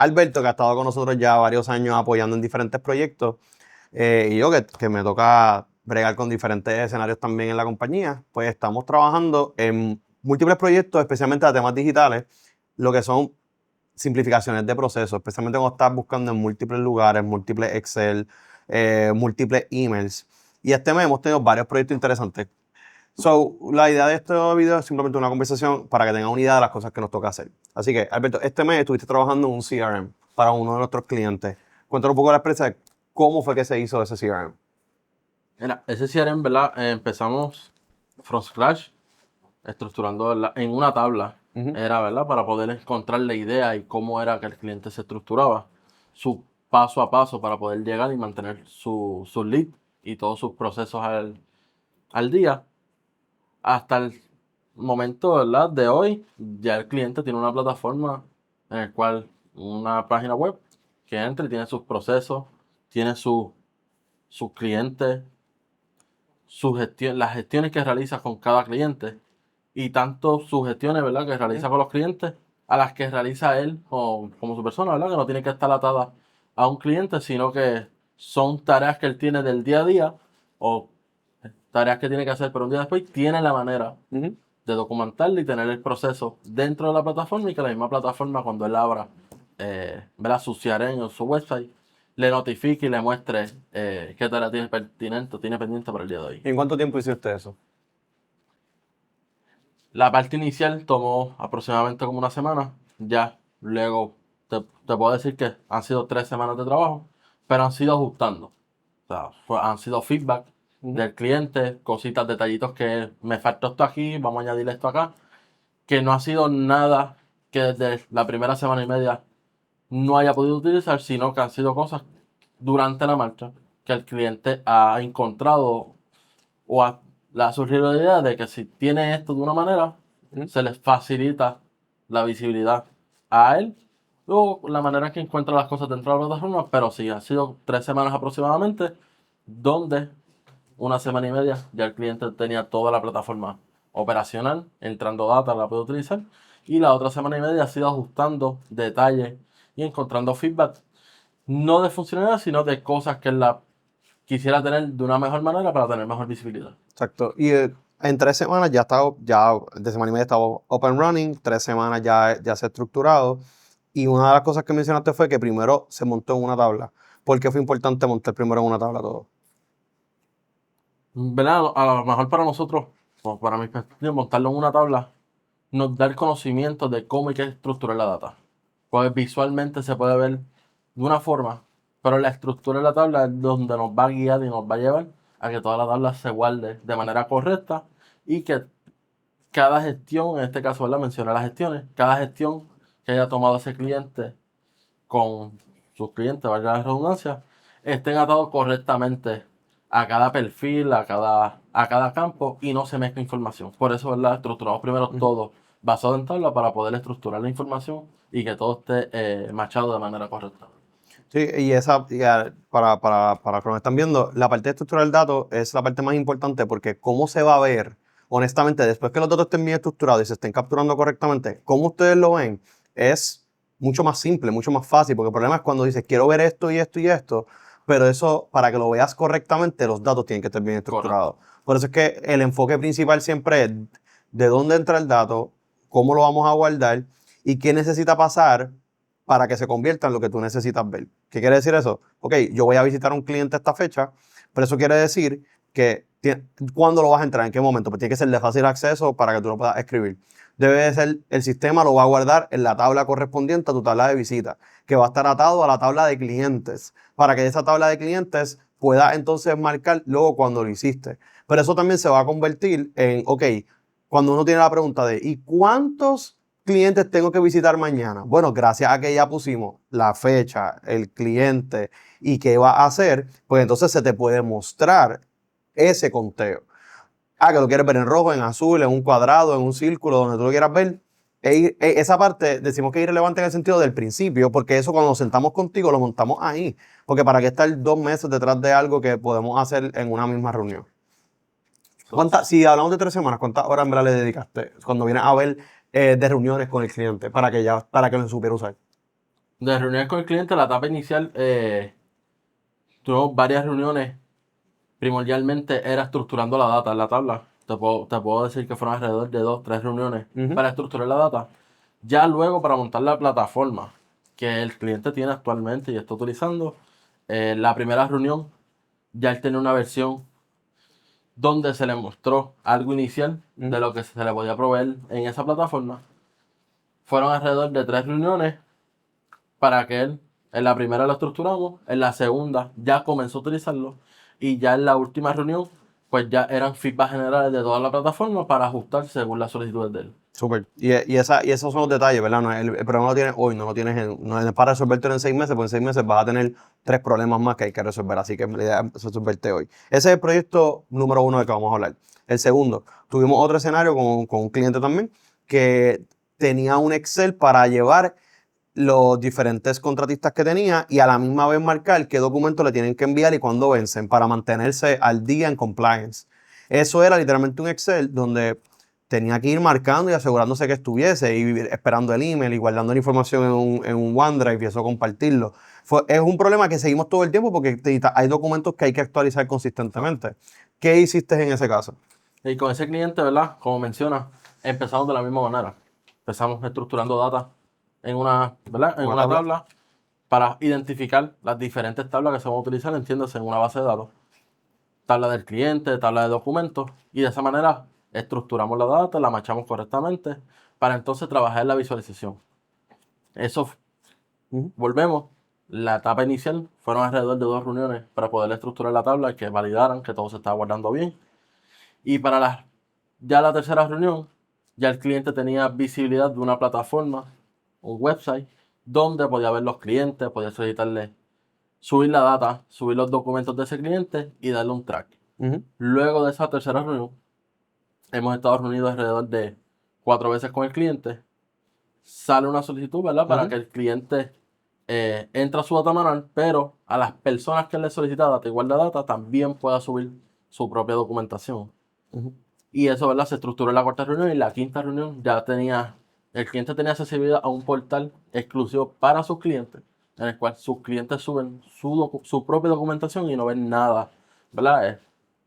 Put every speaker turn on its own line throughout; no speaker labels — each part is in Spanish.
Alberto, que ha estado con nosotros ya varios años apoyando en diferentes proyectos, y yo que me toca bregar con diferentes escenarios también en la compañía, pues estamos trabajando en múltiples proyectos, especialmente de temas digitales, lo que son simplificaciones de procesos, especialmente cuando estás buscando en múltiples lugares, múltiples Excel, múltiples emails. Y este mes hemos tenido varios proyectos interesantes. So, la idea de este video es simplemente una conversación para que tengan una idea de las cosas que nos toca hacer. Así que, Alberto, este mes estuviste trabajando en un CRM para uno de nuestros clientes. Cuéntanos un poco la experiencia de cómo fue que se hizo ese CRM.
Mira, ese CRM, ¿verdad? Empezamos from scratch, estructurando ¿verdad? En una tabla. Era, ¿verdad? Para poder encontrar la idea y cómo era que el cliente se estructuraba. Su paso a paso para poder llegar y mantener su lead y todos sus procesos al día. Hasta el momento, ¿verdad? De hoy, ya el cliente tiene una plataforma en la cual una página web que entra y tiene sus procesos, tiene sus clientes, las gestiones que realiza con cada cliente y tanto sus gestiones, ¿verdad? Que realiza con los clientes a las que realiza él como su persona, ¿verdad? Que no tiene que estar atada a un cliente, sino que son tareas que él tiene del día a día o tareas que tiene que hacer, pero un día después tiene la manera de documentarlo y tener el proceso dentro de la plataforma y que la misma plataforma cuando él abra ¿verdad? Su CRM o su website le notifique y le muestre qué tarea tiene pertinente, tiene pendiente para el día de hoy.
¿Y en cuánto tiempo hiciste eso?
La parte inicial tomó aproximadamente como una semana. Ya luego te puedo decir que han sido 3 semanas de trabajo, pero han sido ajustando. O sea, han sido feedback del cliente, cositas, detallitos que me faltó esto aquí, vamos a añadir esto acá. Que no ha sido nada que desde la primera semana y media no haya podido utilizar, sino que han sido cosas durante la marcha que el cliente ha encontrado o le ha surgido la idea de que si tiene esto de una manera, se les facilita la visibilidad a él. Luego, la manera en que encuentra las cosas dentro de la plataforma, pero sí, ha sido 3 semanas aproximadamente, donde una semana y media ya el cliente tenía toda la plataforma operacional, entrando data, la puede utilizar, y la otra semana y media ha sido ajustando detalles y encontrando feedback, no de funcionalidad, sino de cosas que él la quisiera tener de una mejor manera para tener mejor visibilidad.
Exacto. Y en 3 semanas ya estaba, ya de semana y media estaba up and running, 3 semanas ya se ha estructurado. Y una de las cosas que mencionaste fue que primero se montó en una tabla. ¿Por qué fue importante montar primero en una tabla todo?
¿Verdad? A lo mejor para nosotros, o para mi perspectiva, montarlo en una tabla, nos da el conocimiento de cómo hay que estructurar la data. Pues visualmente se puede ver de una forma, pero la estructura de la tabla es donde nos va a guiar y nos va a llevar a que toda la tabla se guarde de manera correcta y que cada gestión, en este caso, ¿verdad? Mencioné las gestiones, cada gestión que haya tomado ese cliente con sus clientes, valga la redundancia, estén atados correctamente a cada perfil, a cada campo y no se mezcla información. Por eso, ¿verdad? Estructuramos primero todo basado en tabla para poder estructurar la información y que todo esté machado de manera correcta.
Sí, para los que nos están viendo, la parte de estructurar el dato es la parte más importante porque cómo se va a ver, honestamente, después que los datos estén bien estructurados y se estén capturando correctamente, cómo ustedes lo ven es mucho más simple, mucho más fácil, porque el problema es cuando dices, quiero ver esto y esto y esto, pero eso, para que lo veas correctamente, los datos tienen que estar bien estructurados.
Correcto.
Por eso es que el enfoque principal siempre es de dónde entra el dato, cómo lo vamos a guardar y qué necesita pasar para que se convierta en lo que tú necesitas ver. ¿Qué quiere decir eso? Ok, yo voy a visitar a un cliente a esta fecha, pero eso quiere decir que ¿cuándo lo vas a entrar? ¿En qué momento? Pues tiene que ser de fácil acceso para que tú lo puedas escribir. Debe de ser, el sistema lo va a guardar en la tabla correspondiente a tu tabla de visita, que va a estar atado a la tabla de clientes, para que esa tabla de clientes pueda entonces marcar luego cuando lo hiciste. Pero eso también se va a convertir en, ok, cuando uno tiene la pregunta de, ¿y cuántos clientes tengo que visitar mañana? Bueno, gracias a que ya pusimos la fecha, el cliente y qué va a hacer, pues entonces se te puede mostrar ese conteo. Ah, que lo quieres ver en rojo, en azul, en un cuadrado, en un círculo, donde tú lo quieras ver. Esa parte decimos que es irrelevante en el sentido del principio, porque eso cuando nos sentamos contigo lo montamos ahí. Porque para qué estar 2 meses detrás de algo que podemos hacer en una misma reunión. Si hablamos de 3 semanas, ¿cuántas horas en verdad le dedicaste cuando vienes a ver de reuniones con el cliente para que lo supiera usar?
De reuniones con el cliente, la etapa inicial, tuvimos varias reuniones. Primordialmente era estructurando la data en la tabla. Te puedo decir que fueron alrededor de 2, 3 reuniones
Ujú.
para estructurar la data. Ya luego para montar la plataforma que el cliente tiene actualmente y está utilizando, la primera reunión ya él tenía una versión donde se le mostró algo inicial
Ujú.
de lo que se le podía proveer en esa plataforma. Fueron alrededor de 3 reuniones para que él, en la primera lo estructuramos, en la segunda ya comenzó a utilizarlo y ya en la última reunión pues ya eran feedback generales de toda la plataforma para ajustar según las solicitudes de él.
Súper. Y esos son los detalles, ¿verdad? No, el problema lo tienes hoy, no lo tienes no es para resolvértelo en 6 meses, porque en 6 meses vas a tener 3 problemas más que hay que resolver. Así que la idea es resolverte hoy. Ese es el proyecto número 1 del que vamos a hablar. El segundo, tuvimos otro escenario con un cliente también que tenía un Excel para llevar los diferentes contratistas que tenía y a la misma vez marcar qué documentos le tienen que enviar y cuándo vencen para mantenerse al día en compliance. Eso era literalmente un Excel donde tenía que ir marcando y asegurándose que estuviese y esperando el email y guardando la información en un OneDrive y eso compartirlo. Es un problema que seguimos todo el tiempo porque hay documentos que hay que actualizar consistentemente. ¿Qué hiciste en ese caso?
Y con ese cliente, ¿verdad? Como menciona, empezamos de la misma manera. Empezamos estructurando data en una, ¿verdad? En
¿Una
una
tabla?
tabla para identificar las diferentes tablas que se van a utilizar, entiéndase, en una base de datos. Tabla del cliente, tabla de documentos, y de esa manera estructuramos la data, la machamos correctamente para entonces trabajar en la visualización. Eso,
Ujú.
volvemos. La etapa inicial fueron alrededor de 2 reuniones para poder estructurar la tabla, que validaran que todo se estaba guardando bien. Y para ya la tercera reunión, ya el cliente tenía visibilidad de una plataforma, un website, donde podía ver los clientes, podía solicitarle subir la data, subir los documentos de ese cliente y darle un track.
Ujú.
Luego de esa tercera reunión, hemos estado reunidos alrededor de 4 veces con el cliente. Sale una solicitud, ¿verdad? Para
Ujú.
que el cliente entre a su data manual, pero a las personas que le solicita data igual de data también pueda subir su propia documentación.
Ujú.
Y eso, ¿verdad? Se estructuró en la cuarta reunión y en la quinta reunión el cliente tenía accesibilidad a un portal exclusivo para sus clientes, en el cual sus clientes suben su propia documentación y no ven nada, ¿verdad?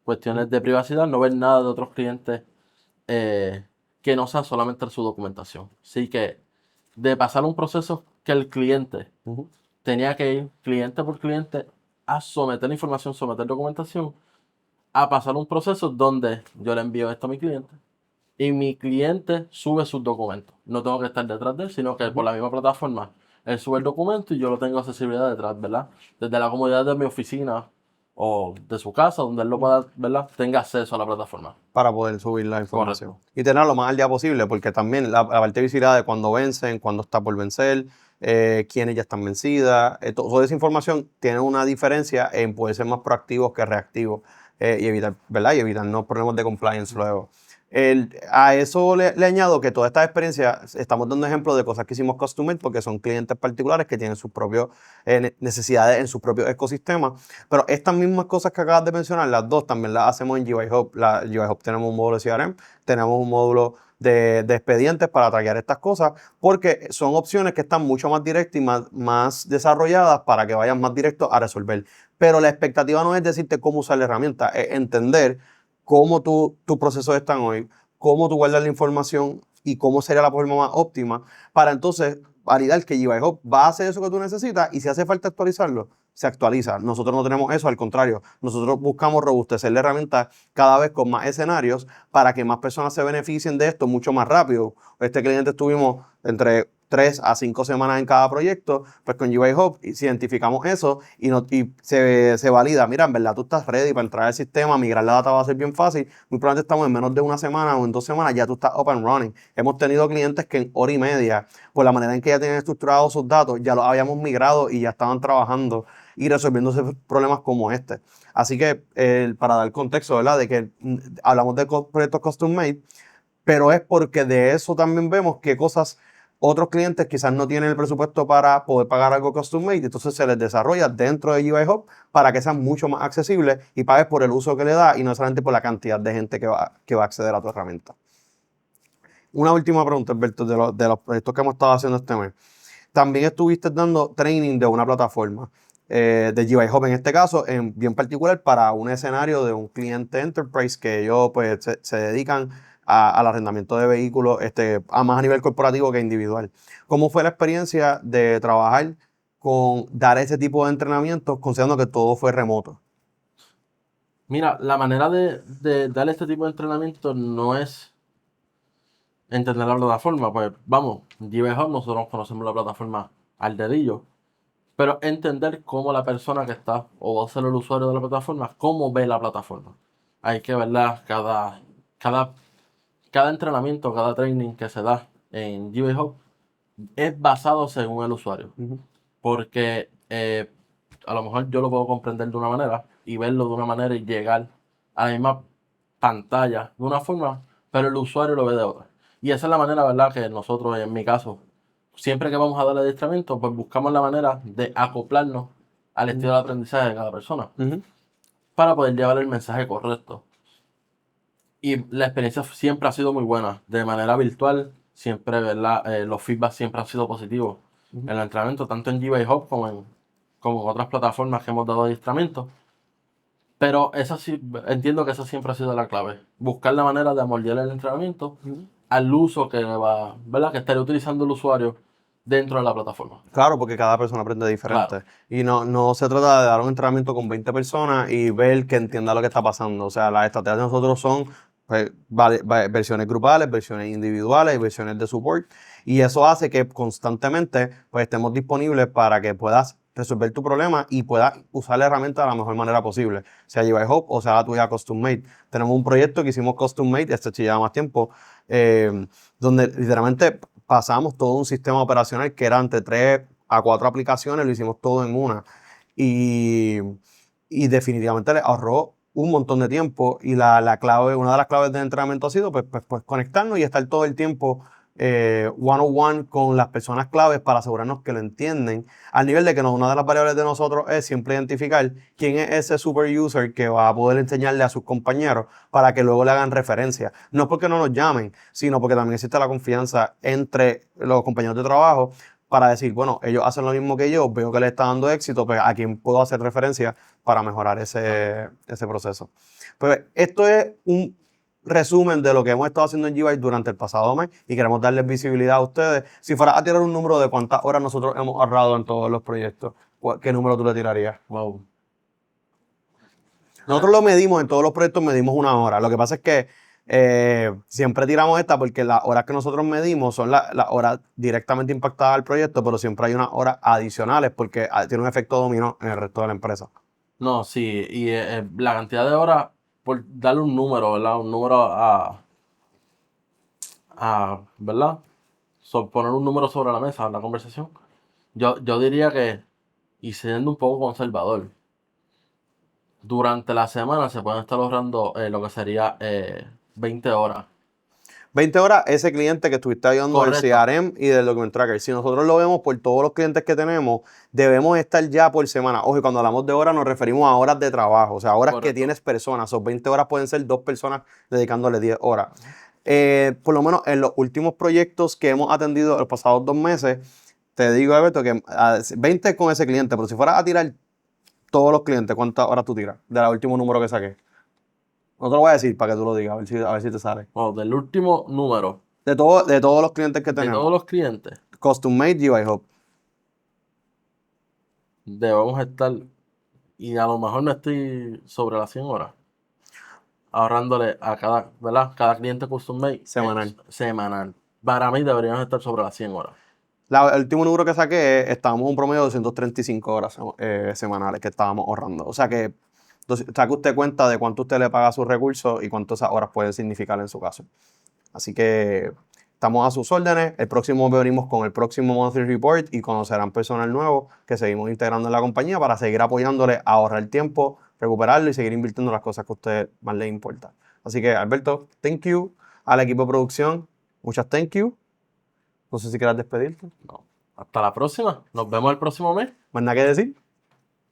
Cuestiones de privacidad, no ven nada de otros clientes eh, que no sea solamente su documentación. Así que de pasar un proceso que el cliente
Ujú.
tenía que ir cliente por cliente a someter la información, someter documentación, a pasar un proceso donde yo le envío esto a mi cliente y mi cliente sube sus documentos. No tengo que estar detrás de él, sino que por
Ujú.
la misma plataforma él sube el documento y yo lo tengo accesibilidad detrás, ¿verdad? Desde la comodidad de mi oficina o de su casa, donde él lo pueda, ¿verdad? Tenga acceso a la plataforma.
Para poder subir la información.
Correcto.
Y tenerlo lo más al día posible, porque también la parte de visibilidad de cuándo vencen, cuándo está por vencer, quiénes ya están vencidas, toda esa información tiene una diferencia en poder ser más proactivos que reactivos y evitar, ¿verdad? Y evitarnos problemas de compliance luego. A eso le añado que toda esta experiencia, estamos dando ejemplos de cosas que hicimos custom made porque son clientes particulares que tienen sus propias necesidades en sus propios ecosistemas. Pero estas mismas cosas que acabas de mencionar, las dos también las hacemos en GY Hub. GY Hub tenemos un módulo de CRM, tenemos un módulo de expedientes para traquear estas cosas, porque son opciones que están mucho más directas y más desarrolladas para que vayan más directos a resolver. Pero la expectativa no es decirte cómo usar la herramienta, es entender cómo tus procesos están hoy, cómo tú guardas la información y cómo sería la forma más óptima para entonces validar que GY Hub va a hacer eso que tú necesitas y si hace falta actualizarlo, se actualiza. Nosotros no tenemos eso, al contrario, nosotros buscamos robustecer la herramienta cada vez con más escenarios para que más personas se beneficien de esto mucho más rápido. Este cliente estuvimos entre 3 a 5 semanas en cada proyecto, pues con UI Hub identificamos eso y se valida, mira, en verdad tú estás ready para entrar al sistema, migrar la data va a ser bien fácil, muy probablemente estamos en menos de una semana o en 2 semanas, ya tú estás up and running. Hemos tenido clientes que en hora y media, por la manera en que ya tienen estructurados sus datos, ya los habíamos migrado y ya estaban trabajando y resolviéndose problemas como este. Así que para dar contexto, ¿verdad? De que hablamos de proyectos custom made, pero es porque de eso también vemos qué cosas otros clientes quizás no tienen el presupuesto para poder pagar algo custom made, entonces se les desarrolla dentro de UI Hub para que sean mucho más accesibles y pagues por el uso que le da y no solamente por la cantidad de gente que va a acceder a tu herramienta. Una última pregunta, Alberto, de los proyectos que hemos estado haciendo este mes. también estuviste dando training de una plataforma, de GY Hub en este caso, bien particular para un escenario de un cliente enterprise que ellos pues se dedican al arrendamiento de vehículos, más a nivel corporativo que individual. ¿Cómo fue la experiencia de trabajar con dar ese tipo de entrenamientos, considerando que todo fue remoto?
Mira, la manera de dar este tipo de entrenamiento no es entender la plataforma. Pues vamos, GBHub, nosotros conocemos la plataforma al dedillo, pero entender cómo la persona que está o va a ser el usuario de la plataforma, cómo ve la plataforma. Hay que verla cada, cada entrenamiento, cada training que se da en GBHub es basado según el usuario.
Ujú.
Porque a lo mejor yo lo puedo comprender de una manera y verlo de una manera y llegar a la misma pantalla de una forma, pero el usuario lo ve de otra. Y esa es la manera, ¿verdad? Que nosotros, en mi caso, siempre que vamos a darle adiestramiento, pues buscamos la manera de acoplarnos al estilo de aprendizaje de cada persona
Ujú.
para poder llevar el mensaje correcto. Y la experiencia siempre ha sido muy buena. De manera virtual, siempre, ¿verdad? Los feedbacks siempre han sido positivos
Ujú.
en el entrenamiento, tanto en GBA Hub como en otras plataformas que hemos dado adiestramiento. Pero esa sí, entiendo que esa siempre ha sido la clave. Buscar la manera de amoldear el entrenamiento
Ujú.
al uso que va, ¿verdad? Que estaría utilizando el usuario dentro de la plataforma.
Claro, porque cada persona aprende
Claro,
diferente. Y no se trata de dar un entrenamiento con 20 personas y ver que entienda lo que está pasando. O sea, las estrategias de nosotros son pues, versiones grupales, versiones individuales y versiones de support. Y eso hace que constantemente pues, estemos disponibles para que puedas resolver tu problema y puedas usar la herramienta de la mejor manera posible. Sea GY Hub o sea la tuya Custom Made. Tenemos un proyecto que hicimos Custom Made, este sí lleva más tiempo, donde literalmente pasamos todo un sistema operacional que era entre 3 a 4 aplicaciones, lo hicimos todo en una. Y, y definitivamente le ahorró un montón de tiempo. Y la clave, una de las claves del entrenamiento ha sido pues conectarnos y estar todo el tiempo one-on-one con las personas claves para asegurarnos que lo entienden. Al nivel de que una de las variables de nosotros es siempre identificar quién es ese super user que va a poder enseñarle a sus compañeros para que luego le hagan referencia. No es porque no nos llamen, sino porque también existe la confianza entre los compañeros de trabajo para decir, bueno, ellos hacen lo mismo que yo, veo que le está dando éxito, pues a quién puedo hacer referencia para mejorar ese proceso. Pues esto es un resumen de lo que hemos estado haciendo en GY durante el pasado mes y queremos darles visibilidad a ustedes. Si fuera a tirar un número de cuántas horas nosotros hemos ahorrado en todos los proyectos, ¿qué número tú le tirarías?
wow.
Nosotros lo medimos, en todos los proyectos medimos 1 hora. Lo que pasa es que siempre tiramos esta porque las horas que nosotros medimos son las horas directamente impactadas al proyecto, pero siempre hay unas horas adicionales porque tiene un efecto dominó en el resto de la empresa.
No, sí, y la cantidad de horas, por darle un número, ¿verdad? Un número ¿verdad? Poner un número sobre la mesa en la conversación. Yo diría que, y siendo un poco conservador, durante la semana se pueden estar ahorrando lo que sería 20 horas.
20 horas, ese cliente que estuviste ayudando del
Correcto,
CRM y del Document Tracker. Si nosotros lo vemos por todos los clientes que tenemos, debemos estar ya por semana. Ojo, y cuando hablamos de horas nos referimos a horas de trabajo, o sea, horas que
correcto.
tienes personas. Esos 20 horas pueden ser 2 personas dedicándole 10 horas. Por lo menos en los últimos proyectos que hemos atendido los pasados 2 meses, te digo, Alberto, que 20 con ese cliente, pero si fueras a tirar todos los clientes, ¿cuántas horas tú tiras? Del último número que saqué. No te lo voy a decir para que tú lo digas, a ver si te sale.
Bueno, del último número
De todos los clientes que
de todos
tenemos.
los clientes,
Custom Made GY Hub.
debemos estar, y a lo mejor no estoy sobre las 100 horas, ahorrándole a cada, ¿verdad? Cada cliente custom made
Semanal.
semanal. Para mí deberíamos estar sobre las 100 horas.
El último número que saqué, estábamos un promedio de 235 horas semanales que estábamos ahorrando. O sea que saque usted cuenta de cuánto usted le paga a sus recursos y cuántas esas horas pueden significar en su caso. Así que estamos a sus órdenes. El próximo venimos con el próximo Monthly Report y conocerán personal nuevo que seguimos integrando en la compañía para seguir apoyándole a ahorrar tiempo, recuperarlo y seguir invirtiendo en las cosas que a usted más le importan. Así que, Alberto, thank you. Al equipo de producción, muchas thank you. No sé si quieras despedirte.
No. Hasta la próxima. Nos vemos el próximo mes.
¿Más nada que decir?